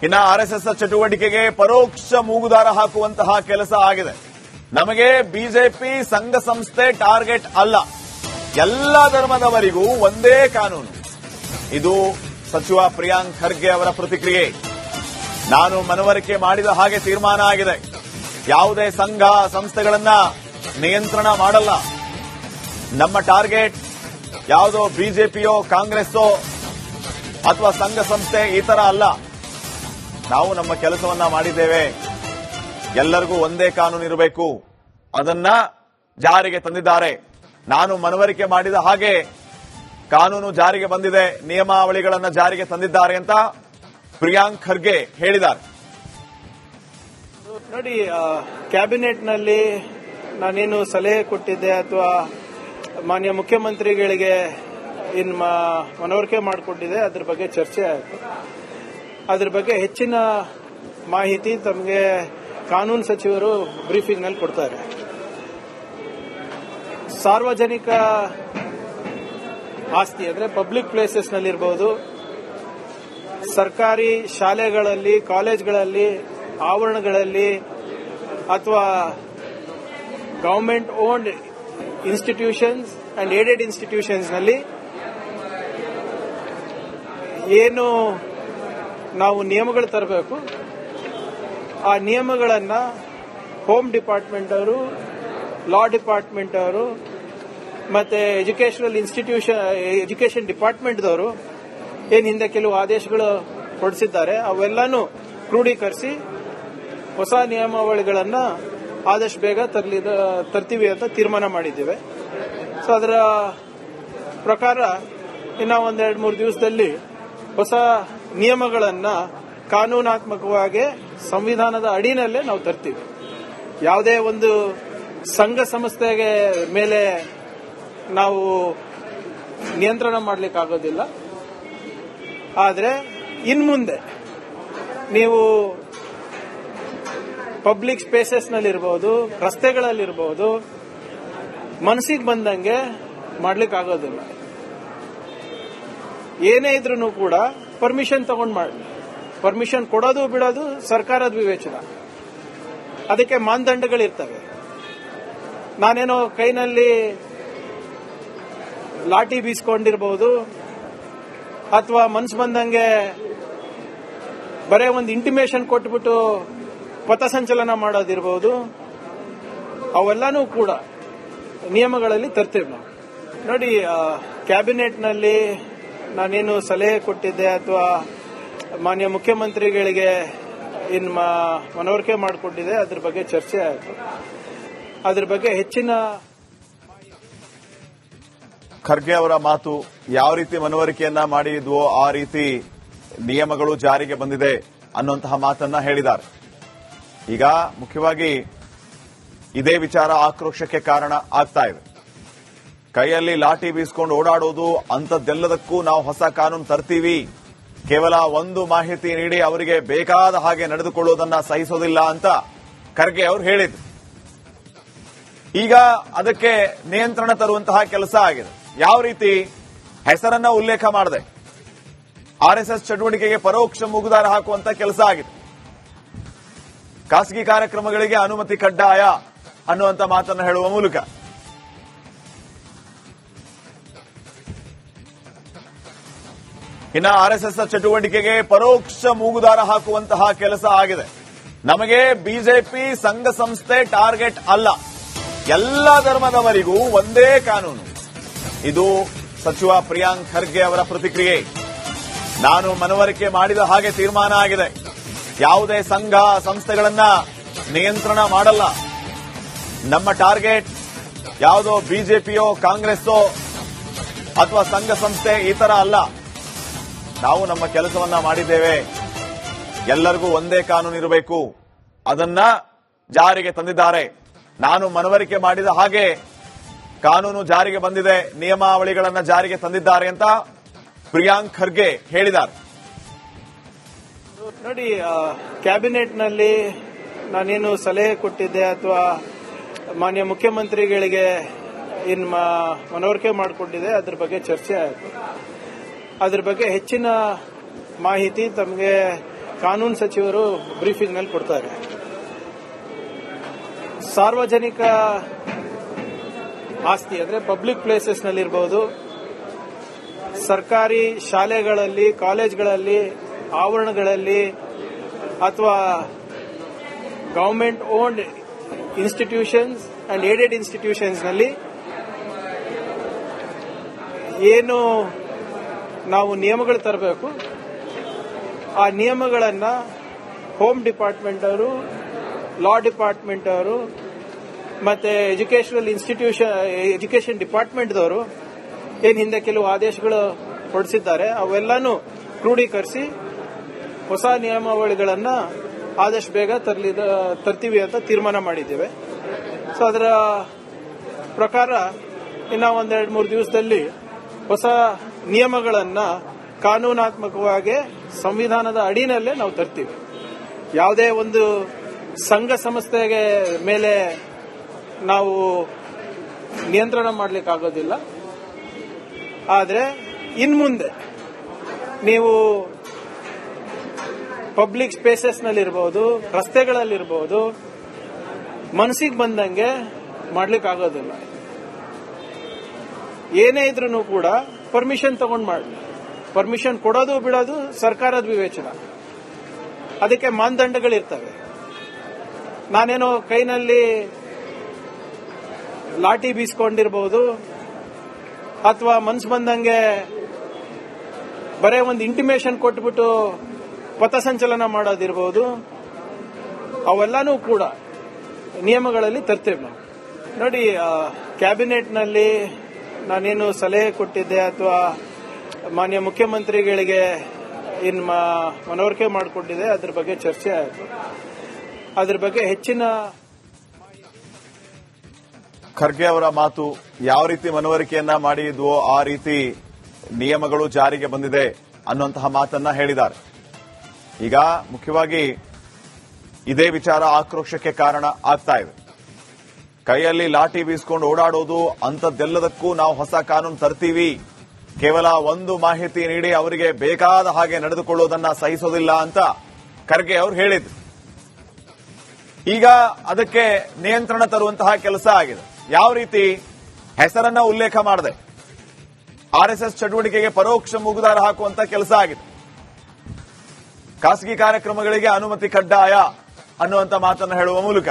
ಇನ್ನು ಆರ್ಎಸ್ಎಸ್ ಚಟುವಟಿಕೆಗೆ ಪರೋಕ್ಷ ಮೂಗುದಾರ ಹಾಕುವಂತಹ ಕೆಲಸ ಆಗಿದೆ. ನಮಗೆ ಬಿಜೆಪಿ ಸಂಘ ಸಂಸ್ಥೆ ಟಾರ್ಗೆಟ್ ಅಲ್ಲ, ಎಲ್ಲ ಧರ್ಮದವರಿಗೂ ಒಂದೇ ಕಾನೂನು. ಇದು ಸಚಿವ ಪ್ರಿಯಾಂಕ್ ಖರ್ಗೆ ಅವರ ಪ್ರತಿಕ್ರಿಯೆ. ನಾನು ಮನವರಿಕೆ ಮಾಡಿದ ಹಾಗೆ ತೀರ್ಮಾನ ಆಗಿದೆ. ಯಾವುದೇ ಸಂಘ ಸಂಸ್ಥೆಗಳನ್ನ ನಿಯಂತ್ರಣ ಮಾಡಲ್ಲ. ನಮ್ಮ ಟಾರ್ಗೆಟ್ ಯಾವುದೋ ಬಿಜೆಪಿಯೋ ಕಾಂಗ್ರೆಸ್ಸೋ ಅಥವಾ ಸಂಘ ಸಂಸ್ಥೆ ಈ ತರ ಅಲ್ಲ. ನಾವು ನಮ್ಮ ಕೆಲಸವನ್ನ ಮಾಡಿದ್ದೇವೆ. ಎಲ್ಲರಿಗೂ ಒಂದೇ ಕಾನೂನು ಇರಬೇಕು, ಅದನ್ನ ಜಾರಿಗೆ ತಂದಿದ್ದಾರೆ. ನಾನು ಮನವರಿಕೆ ಮಾಡಿದ ಹಾಗೆ ಕಾನೂನು ಜಾರಿಗೆ ಬಂದಿದೆ, ನಿಯಮಾವಳಿಗಳನ್ನು ಜಾರಿಗೆ ತಂದಿದ್ದಾರೆ ಅಂತ ಪ್ರಿಯಾಂಕ್ ಖರ್ಗೆ ಹೇಳಿದ್ದಾರೆ. ನೋಡಿ, ಕ್ಯಾಬಿನೆಟ್ನಲ್ಲಿ ನಾನೇನು ಸಲಹೆ ಕೊಟ್ಟಿದ್ದೆ ಅಥವಾ ಮಾನ್ಯ ಮುಖ್ಯಮಂತ್ರಿಗಳಿಗೆ ಮನವರಿಕೆ ಮಾಡಿಕೊಟ್ಟಿದೆ, ಅದ್ರ ಬಗ್ಗೆ ಚರ್ಚೆ ಆಯಿತು. ಅದ್ರ ಬಗ್ಗೆ ಹೆಚ್ಚಿನ ಮಾಹಿತಿ ತಮಗೆ ಕಾನೂನು ಸಚಿವರು ಬ್ರೀಫಿಂಗ್ನಲ್ಲಿ ಕೊಡ್ತಾರೆ. ಸಾರ್ವಜನಿಕ ಆಸ್ತಿ ಅಂದ್ರೆ ಪಬ್ಲಿಕ್ ಪ್ಲೇಸಸ್ನಲ್ಲಿರಬಹುದು, ಸರ್ಕಾರಿ ಶಾಲೆಗಳಲ್ಲಿ, ಕಾಲೇಜ್ಗಳಲ್ಲಿ, ಆವರಣಗಳಲ್ಲಿ ಅಥವಾ government owned institutions and aided ಇನ್ಸ್ಟಿಟ್ಯೂಷನ್ಸ್ನಲ್ಲಿ ಏನು ನಾವು ನಿಯಮಗಳು ತರಬೇಕು, ಆ ನಿಯಮಗಳನ್ನು ಹೋಮ್ ಡಿಪಾರ್ಟ್ಮೆಂಟ್ ಅವರು, ಲಾ ಡಿಪಾರ್ಟ್ಮೆಂಟ್ ಅವರು ಮತ್ತೆ ಎಜುಕೇಷನ್ ಡಿಪಾರ್ಟ್ಮೆಂಟ್ದವರು ಏನು ಹಿಂದೆ ಕೆಲವು ಆದೇಶಗಳು ಹೊರಡಿಸಿದ್ದಾರೆ, ಅವೆಲ್ಲಾನು ಕ್ರೋಢೀಕರಿಸಿ ಹೊಸ ನಿಯಮಾವಳಿಗಳನ್ನು ಆದಷ್ಟು ಬೇಗ ತರ್ತೀವಿ ಅಂತ ತೀರ್ಮಾನ ಮಾಡಿದ್ದೇವೆ. ಸೊ ಅದರ ಪ್ರಕಾರ ಇನ್ನು ಒಂದೆರಡು ಮೂರು ದಿವಸದಲ್ಲಿ ಹೊಸ ನಿಯಮಗಳನ್ನು ಕಾನೂನಾತ್ಮಕವಾಗಿ ಸಂವಿಧಾನದ ಅಡಿನಲ್ಲೇ ನಾವು ತರ್ತೀವಿ. ಯಾವುದೇ ಒಂದು ಸಂಘ ಸಂಸ್ಥೆಗೆ ಮೇಲೆ ನಾವು ನಿಯಂತ್ರಣ ಮಾಡಲಿಕ್ಕಾಗೋದಿಲ್ಲ. ಆದರೆ ಇನ್ಮುಂದೆ ನೀವು ಪಬ್ಲಿಕ್ ಸ್ಪೇಸಸ್ನಲ್ಲಿರ್ಬೋದು, ರಸ್ತೆಗಳಲ್ಲಿರ್ಬೋದು, ಮನಸ್ಸಿಗೆ ಬಂದಂಗೆ ಮಾಡ್ಲಿಕ್ಕಾಗೋದಿಲ್ಲ. ಏನೇ ಇದ್ರೂ ಕೂಡ ಪರ್ಮಿಷನ್ ತಗೊಂಡು ಮಾಡಿ. ಪರ್ಮಿಷನ್ ಕೊಡೋದು ಬಿಡೋದು ಸರ್ಕಾರದ ವಿವೇಚನ, ಅದಕ್ಕೆ ಮಾನದಂಡಗಳಿರ್ತವೆ. ನಾನೇನೋ ಕೈನಲ್ಲಿ ಲಾಠಿ ಬೀಸ್ಕೊಂಡಿರ್ಬೋದು ಅಥವಾ ಮನ್ಸು ಬಂದಂಗೆ ಬರೇ ಒಂದು ಇಂಟಿಮೇಷನ್ ಕೊಟ್ಬಿಟ್ಟು ಪಥಸಂಚಲನ ಮಾಡೋದಿರ್ಬೋದು, ಅವೆಲ್ಲನೂ ಕೂಡ ನಿಯಮಗಳಲ್ಲಿ ತರ್ತೇವೆ ನಾವು. ನೋಡಿ, ಕ್ಯಾಬಿನೆಟ್ನಲ್ಲಿ ನಾನೇನು ಸಲಹೆ ಕೊಟ್ಟಿದ್ದೆ ಅಥವಾ ಮಾನ್ಯ ಮುಖ್ಯಮಂತ್ರಿಗಳಿಗೆ ಮನವರಿಕೆ ಮಾಡಿಕೊಟ್ಟಿದೆ, ಅದ್ರ ಬಗ್ಗೆ ಚರ್ಚೆ ಆಯಿತು. ಅದ್ರ ಬಗ್ಗೆ ಹೆಚ್ಚಿನ ಖರ್ಗೆ ಅವರ ಮಾತು ಯಾವ ರೀತಿ ಮನವರಿಕೆಯನ್ನ ಮಾಡಿದ್ವೋ ಆ ರೀತಿ ನಿಯಮಗಳು ಜಾರಿಗೆ ಬಂದಿದೆ ಅನ್ನುವಂತಹ ಮಾತನ್ನ ಹೇಳಿದ್ದಾರೆ. ಈಗ ಮುಖ್ಯವಾಗಿ ಇದೇ ವಿಚಾರ ಆಕ್ರೋಶಕ್ಕೆ ಕಾರಣ ಆಗ್ತಾ ಇದೆ. ಕೈಯಲ್ಲಿ ಲಾಠಿ ಬೀಸ್ಕೊಂಡು ಓಡಾಡೋದು ಅಂಥದ್ದೆಲ್ಲದಕ್ಕೂ ನಾವು ಹೊಸ ಕಾನೂನು ತರ್ತೀವಿ, ಕೇವಲ ಒಂದು ಮಾಹಿತಿ ನೀಡಿ ಅವರಿಗೆ ಬೇಕಾದ ಹಾಗೆ ನಡೆದುಕೊಳ್ಳುವುದನ್ನ ಸಹಿಸೋದಿಲ್ಲ ಅಂತ ಖರ್ಗೆ ಅವರು ಹೇಳಿದ್ರು. ಈಗ ಅದಕ್ಕೆ ನಿಯಂತ್ರಣ ತರುವಂತಹ ಕೆಲಸ ಆಗಿದೆ. ಯಾವ ರೀತಿ? ಹೆಸರನ್ನ ಉಲ್ಲೇಖ ಮಾಡದೆ ಆರ್ಎಸ್ಎಸ್ ಚಟುವಟಿಕೆಗೆ ಪರೋಕ್ಷ ಮೂಗುದಾರ ಹಾಕುವಂತ ಕೆಲಸ ಆಗಿದೆ. ಖಾಸಗಿ ಕಾರ್ಯಕ್ರಮಗಳಿಗೆ ಅನುಮತಿ ಕಡ್ಡಾಯ ಅನ್ನುವಂತ ಮಾತನ್ನು ಹೇಳುವ ಮೂಲಕ ಇನ್ನು ಆರ್ಎಸ್ಎಸ್ ಚಟುವಟಿಕೆಗೆ ಪರೋಕ್ಷ ಮೂಗುದಾರ ಹಾಕುವಂತಹ ಕೆಲಸ ಆಗಿದೆ. ನಮಗೆ ಬಿಜೆಪಿ ಸಂಘ ಸಂಸ್ಥೆ ಟಾರ್ಗೆಟ್ ಅಲ್ಲ, ಎಲ್ಲ ಧರ್ಮದವರಿಗೂ ಒಂದೇ ಕಾನೂನು. ಇದು ಸಚಿವ ಪ್ರಿಯಾಂಕ್ ಖರ್ಗೆ ಅವರ ಪ್ರತಿಕ್ರಿಯೆ. ನಾನು ಮನವರಿಕೆ ಮಾಡಿದ ಹಾಗೆ ತೀರ್ಮಾನ ಆಗಿದೆ. ಯಾವುದೇ ಸಂಘ ಸಂಸ್ಥೆಗಳನ್ನ ನಿಯಂತ್ರಣ ಮಾಡಲ್ಲ. ನಮ್ಮ ಟಾರ್ಗೆಟ್ ಯಾವುದೋ ಬಿಜೆಪಿಯೋ ಕಾಂಗ್ರೆಸ್ಸೋ ಅಥವಾ ಸಂಘ ಸಂಸ್ಥೆ ಈ ತರ ಅಲ್ಲ. ನಾವು ನಮ್ಮ ಕೆಲಸವನ್ನ ಮಾಡಿದ್ದೇವೆ. ಎಲ್ಲರಿಗೂ ಒಂದೇ ಕಾನೂನು ಇರಬೇಕು, ಅದನ್ನ ಜಾರಿಗೆ ತಂದಿದ್ದಾರೆ. ನಾನು ಮನವರಿಕೆ ಮಾಡಿದ ಹಾಗೆ ಕಾನೂನು ಜಾರಿಗೆ ಬಂದಿದೆ, ನಿಯಮಾವಳಿಗಳನ್ನು ಜಾರಿಗೆ ತಂದಿದ್ದಾರೆ ಅಂತ ಪ್ರಿಯಾಂಕ್ ಖರ್ಗೆ ಹೇಳಿದ್ದಾರೆ. ನೋಡಿ, ಕ್ಯಾಬಿನೆಟ್ನಲ್ಲಿ ನಾನೇನು ಸಲಹೆ ಕೊಟ್ಟಿದ್ದೆ ಅಥವಾ ಮಾನ್ಯ ಮುಖ್ಯಮಂತ್ರಿಗಳಿಗೆ ಮನವರಿಕೆ ಮಾಡಿಕೊಟ್ಟಿದೆ, ಅದ್ರ ಬಗ್ಗೆ ಚರ್ಚೆ ಆಯಿತು. ಅದ್ರ ಬಗ್ಗೆ ಹೆಚ್ಚಿನ ಮಾಹಿತಿ ತಮಗೆ ಕಾನೂನು ಸಚಿವರು ಬ್ರೀಫಿಂಗ್ನಲ್ಲಿ ಕೊಡ್ತಾರೆ. ಸಾರ್ವಜನಿಕ ಆಸ್ತಿ ಅಂದರೆ ಪಬ್ಲಿಕ್ ಪ್ಲೇಸಸ್ನಲ್ಲಿರ್ಬೋದು, ಸರ್ಕಾರಿ ಶಾಲೆಗಳಲ್ಲಿ, ಕಾಲೇಜ್ಗಳಲ್ಲಿ, ಆವರಣಗಳಲ್ಲಿ ಅಥವಾ government owned institutions and aided ಇನ್ಸ್ಟಿಟ್ಯೂಷನ್ಸ್ನಲ್ಲಿ ಏನು ನಾವು ನಿಯಮಗಳು ತರಬೇಕು, ಆ ನಿಯಮಗಳನ್ನು ಹೋಮ್ ಡಿಪಾರ್ಟ್ಮೆಂಟ್ ಅವರು, ಲಾ ಡಿಪಾರ್ಟ್ಮೆಂಟ್ ಅವರು ಮತ್ತೆ ಎಜುಕೇಷನ್ ಡಿಪಾರ್ಟ್ಮೆಂಟ್ದವರು ಏನು ಹಿಂದೆ ಕೆಲವು ಆದೇಶಗಳು ಹೊರಡಿಸಿದ್ದಾರೆ ಅವೆಲ್ಲನೂ ಕ್ರೋಢೀಕರಿಸಿ ಹೊಸ ನಿಯಮಾವಳಿಗಳನ್ನು ಆದಷ್ಟು ಬೇಗ ತರ್ತೀವಿ ಅಂತ ತೀರ್ಮಾನ ಮಾಡಿದ್ದೇವೆ. ಸೊ ಅದರ ಪ್ರಕಾರ ಇನ್ನು ಒಂದೆರಡು ಮೂರು ದಿವಸದಲ್ಲಿ ಹೊಸ ನಿಯಮಗಳನ್ನು ಕಾನೂನಾತ್ಮಕವಾಗಿ ಸಂವಿಧಾನದ ಅಡಿನಲ್ಲೇ ನಾವು ತರ್ತೀವಿ. ಯಾವುದೇ ಒಂದು ಸಂಘ ಸಂಸ್ಥೆಗೆ ಮೇಲೆ ನಾವು ನಿಯಂತ್ರಣ ಮಾಡಲಿಕ್ಕಾಗೋದಿಲ್ಲ. ಆದರೆ ಇನ್ಮುಂದೆ ನೀವು ಪಬ್ಲಿಕ್ ಸ್ಪೇಸಸ್ನಲ್ಲಿರ್ಬೋದು, ರಸ್ತೆಗಳಲ್ಲಿರ್ಬೋದು, ಮನಸ್ಸಿಗೆ ಬಂದಂಗೆ ಮಾಡ್ಲಿಕ್ಕಾಗೋದಿಲ್ಲ. ಏನೇ ಇದ್ರೂ ಕೂಡ ಪರ್ಮಿಷನ್ ತಗೊಂಡು ಮಾಡಿ. ಪರ್ಮಿಷನ್ ಕೊಡೋದು ಬಿಡೋದು ಸರ್ಕಾರದ ವಿವೇಚನ. ಅದಕ್ಕೆ ಮಾನದಂಡಗಳಿರ್ತವೆ. ನಾನೇನೋ ಕೈನಲ್ಲಿ ಲಾಠಿ ಬೀಸ್ಕೊಂಡಿರ್ಬೋದು ಅಥವಾ ಮನ್ಸು ಬಂದಂಗೆ ಬರೇ ಒಂದು ಇಂಟಿಮೇಷನ್ ಕೊಟ್ಬಿಟ್ಟು ಪಥಸಂಚಲನ ಮಾಡೋದಿರ್ಬೋದು, ಅವೆಲ್ಲನೂ ಕೂಡ ನಿಯಮಗಳಲ್ಲಿ ತರ್ತೇವೆ ನಾವು. ನೋಡಿ, ಕ್ಯಾಬಿನೆಟ್ನಲ್ಲಿ ನಾನೇನು ಸಲಹೆ ಕೊಟ್ಟಿದ್ದೆ ಅಥವಾ ಮಾನ್ಯ ಮುಖ್ಯಮಂತ್ರಿಗಳಿಗೆ ಮನವರಿಕೆ ಮಾಡಿಕೊಂಡಿದೆ, ಅದ್ರ ಬಗ್ಗೆ ಚರ್ಚೆ ಆಯಿತು. ಅದ್ರ ಬಗ್ಗೆ ಹೆಚ್ಚಿನ ಖರ್ಗೆ ಅವರ ಮಾತು ಯಾವ ರೀತಿ ಮನವರಿಕೆಯನ್ನ ಮಾಡಿದ್ವೋ ಆ ರೀತಿ ನಿಯಮಗಳು ಜಾರಿಗೆ ಬಂದಿದೆ ಅನ್ನುವಂತಹ ಮಾತನ್ನ ಹೇಳಿದ್ದಾರೆ. ಈಗ ಮುಖ್ಯವಾಗಿ ಇದೇ ವಿಚಾರ ಆಕ್ರೋಶಕ್ಕೆ ಕಾರಣ ಆಗ್ತಾ ಇದೆ. ಕೈಯಲ್ಲಿ ಲಾಠಿ ಬೀಸ್ಕೊಂಡು ಓಡಾಡೋದು ಅಂಥದ್ದೆಲ್ಲದಕ್ಕೂ ನಾವು ಹೊಸ ಕಾನೂನು ತರ್ತೀವಿ, ಕೇವಲ ಒಂದು ಮಾಹಿತಿ ನೀಡಿ ಅವರಿಗೆ ಬೇಕಾದ ಹಾಗೆ ನಡೆದುಕೊಳ್ಳೋದನ್ನ ಸಹಿಸೋದಿಲ್ಲ ಅಂತ ಖರ್ಗೆ ಅವರು ಹೇಳಿದ್ರು. ಈಗ ಅದಕ್ಕೆ ನಿಯಂತ್ರಣ ತರುವಂತಹ ಕೆಲಸ ಆಗಿದೆ. ಯಾವ ರೀತಿ? ಹೆಸರನ್ನ ಉಲ್ಲೇಖ ಮಾಡದೆ ಆರ್ಎಸ್ಎಸ್ ಚಟುವಟಿಕೆಗೆ ಪರೋಕ್ಷ ಮೂಗುದಾರ ಹಾಕುವಂತ ಕೆಲಸ ಆಗಿದೆ. ಖಾಸಗಿ ಕಾರ್ಯಕ್ರಮಗಳಿಗೆ ಅನುಮತಿ ಕಡ್ಡಾಯ ಅನ್ನುವಂತ ಮಾತನ್ನು ಹೇಳುವ ಮೂಲಕ